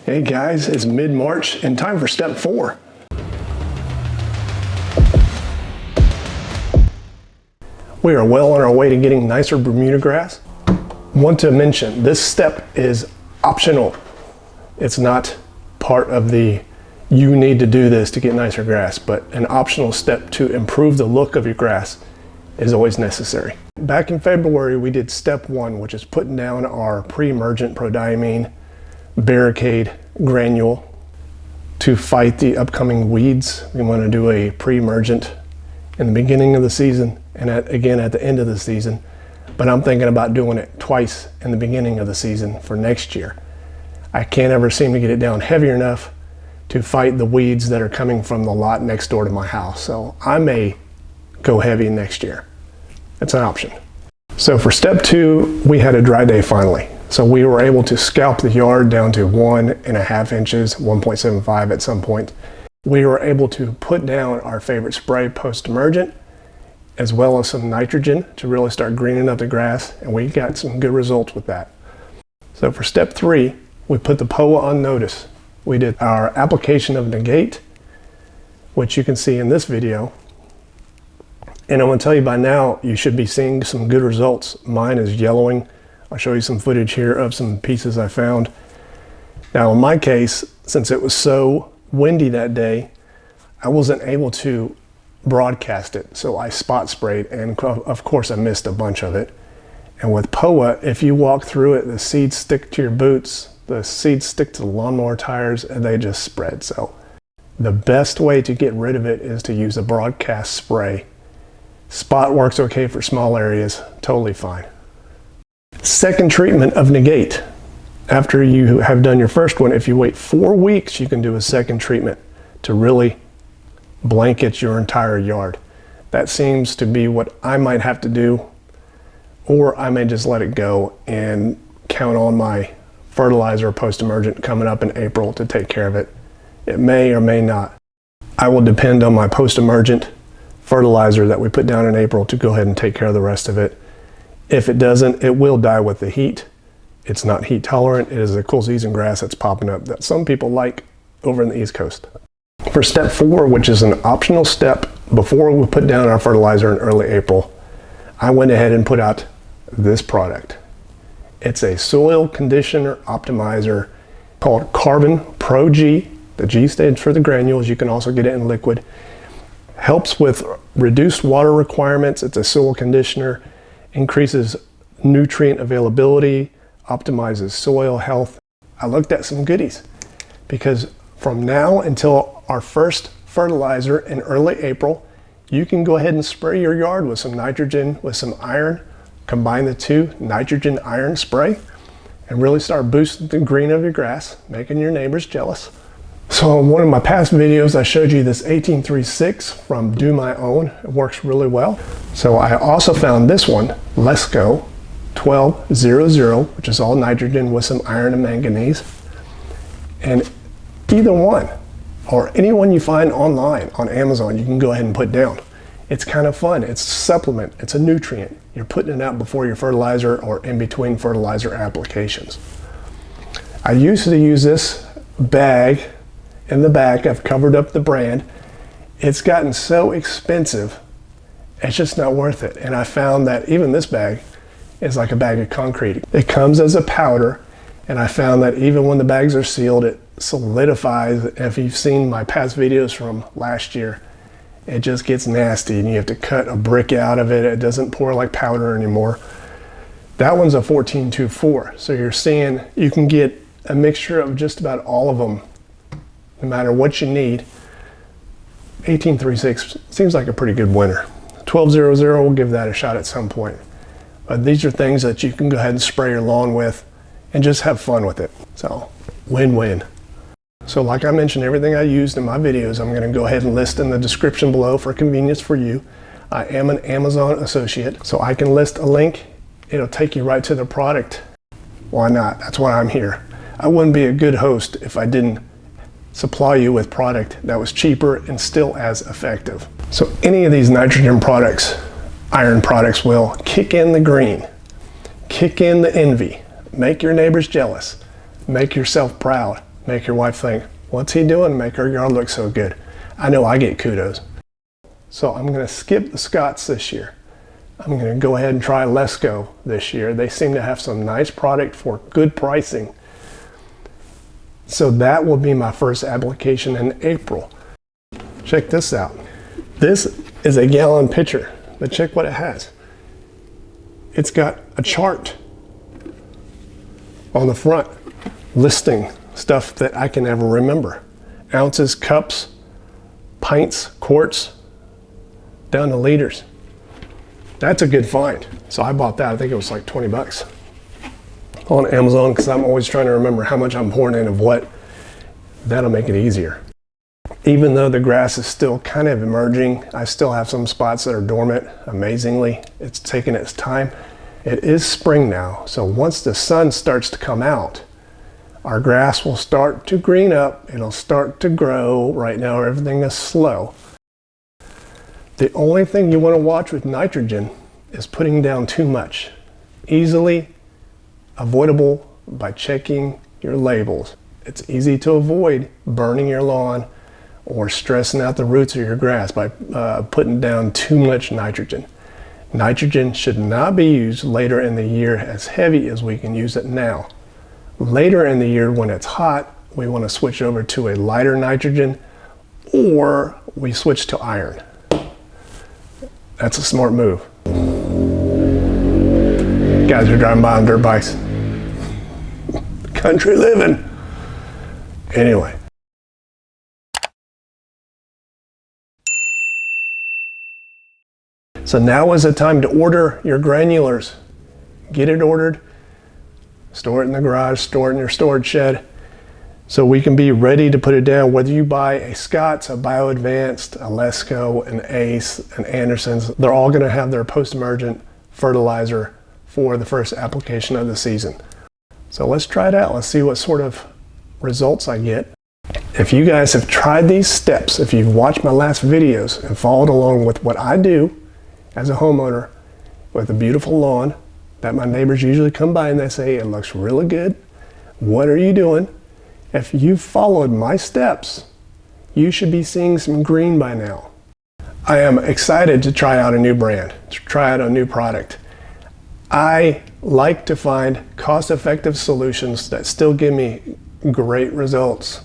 Hey guys, it's mid-March and time for step 4. We are well on our way to getting nicer Bermuda grass. Want to mention, this step is optional. It's not part of the you need to do this to get nicer grass, but an optional step to improve the look of your grass is always necessary. Back in February, we did step 1, which is putting down our pre-emergent prodiamine barricade granule to fight the upcoming weeds. We want to do a pre-emergent in the beginning of the season and again at the end of the season, but I'm thinking about doing it twice in the beginning of the season for next year. I can't ever seem to get it down heavy enough to fight the weeds that are coming from the lot next door to my house, so I may go heavy next year. It's an option. So for step 2, we had a dry day finally. So we were able to scalp the yard down to 1.5 inches, 1.75 at some point. We were able to put down our favorite spray post-emergent, as well as some nitrogen to really start greening up the grass, and we got some good results with that. So for step 3, we put the POA on notice. We did our application of Negate, which you can see in this video. And I'm going to tell you by now, you should be seeing some good results. Mine is yellowing. I'll show you some footage here of some pieces I found. Now in my case, since it was so windy that day, I wasn't able to broadcast it. So I spot sprayed, and of course I missed a bunch of it. And with POA, if you walk through it, the seeds stick to your boots, the seeds stick to the lawnmower tires, and they just spread. So the best way to get rid of it is to use a broadcast spray. Spot works okay for small areas, totally fine. Second treatment of Negate. After you have done your first one, if you wait 4 weeks, you can do a second treatment to really blanket your entire yard. That seems to be what I might have to do, or I may just let it go and count on my fertilizer post-emergent coming up in April to take care of it. It may or may not. I will depend on my post-emergent fertilizer that we put down in April to go ahead and take care of the rest of it. If it doesn't, it will die with the heat. It's not heat tolerant. It is a cool season grass that's popping up that some people like over in the East Coast. For step 4, which is an optional step before we put down our fertilizer in early April, I went ahead and put out this product. It's a soil conditioner optimizer called CarbonPro-G. The G stands for the granules. You can also get it in liquid. Helps with reduced water requirements. It's a soil conditioner, increases nutrient availability, optimizes soil health. I looked at some goodies because from now until our first fertilizer in early April, you can go ahead and spray your yard with some nitrogen, with some iron, combine the two, nitrogen iron spray, and really start boosting the green of your grass, making your neighbors jealous. So in one of my past videos, I showed you this 1836 from Do My Own. It works really well. So I also found this one, Lesco 1200, which is all nitrogen with some iron and manganese. And either one, or any one you find online on Amazon, you can go ahead and put down. It's kind of fun. It's a supplement. It's a nutrient. You're putting it out before your fertilizer or in between fertilizer applications. I used to use this bag in the back. I've covered up the brand. It's gotten so expensive, it's just not worth it. And I found that even this bag is like a bag of concrete. It comes as a powder, and I found that even when the bags are sealed, it solidifies. If you've seen my past videos from last year, it just gets nasty and you have to cut a brick out of it. It doesn't pour like powder anymore. That one's a 1424. So you're seeing you can get a mixture of just about all of them, no matter what you need. 1836 seems like a pretty good winner. 1200, we'll give that a shot at some point. But these are things that you can go ahead and spray your lawn with and just have fun with it. So win-win. So like I mentioned, everything I used in my videos, I'm going to go ahead and list in the description below for convenience for you. I am an Amazon associate, so I can list a link. It'll take you right to the product. Why not? That's why I'm here. I wouldn't be a good host if I didn't supply you with product that was cheaper and still as effective. So any of these nitrogen products, iron products, will kick in the green, kick in the envy, make your neighbors jealous, make yourself proud, make your wife think, what's he doing to make her yard look so good? I know I get kudos. So I'm going to skip the Scotts this year. I'm going to go ahead and try Lesco this year. They seem to have some nice product for good pricing. So that will be my first application in April. Check this out. This is a gallon pitcher, but check what it has. It's got a chart on the front listing stuff that I can never remember. Ounces, cups, pints, quarts, down to liters. That's a good find. So I bought that. I think it was like 20 bucks on Amazon, because I'm always trying to remember how much I'm pouring in of what. That'll make it easier. Even though the grass is still kind of emerging, I still have some spots that are dormant. Amazingly, it's taken its time. It is spring now, so once the sun starts to come out, our grass will start to green up. It'll start to grow. Right now, everything is slow. The only thing you want to watch with nitrogen is putting down too much. Easily avoidable by checking your labels. It's easy to avoid burning your lawn or stressing out the roots of your grass by putting down too much nitrogen. Nitrogen should not be used later in the year as heavy as we can use it now. Later in the year when it's hot, we want to switch over to a lighter nitrogen, or we switch to iron. That's a smart move. Guys are driving by on dirt bikes. Country living. Anyway. So now is the time to order your granulars. Get it ordered, store it in the garage, store it in your storage shed, so we can be ready to put it down. Whether you buy a Scotts, a Bio Advanced, a Lesco, an Ace, an Anderson's, they're all going to have their post-emergent fertilizer for the first application of the season. So let's try it out. Let's see what sort of results I get. If you guys have tried these steps, if you've watched my last videos and followed along with what I do as a homeowner with a beautiful lawn that my neighbors usually come by and they say, it looks really good, what are you doing? If you've followed my steps, you should be seeing some green by now. I am excited to try out a new brand, to try out a new product. I like to find cost-effective solutions that still give me great results.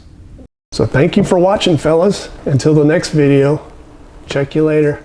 So thank you for watching, fellas. Until the next video, check you later.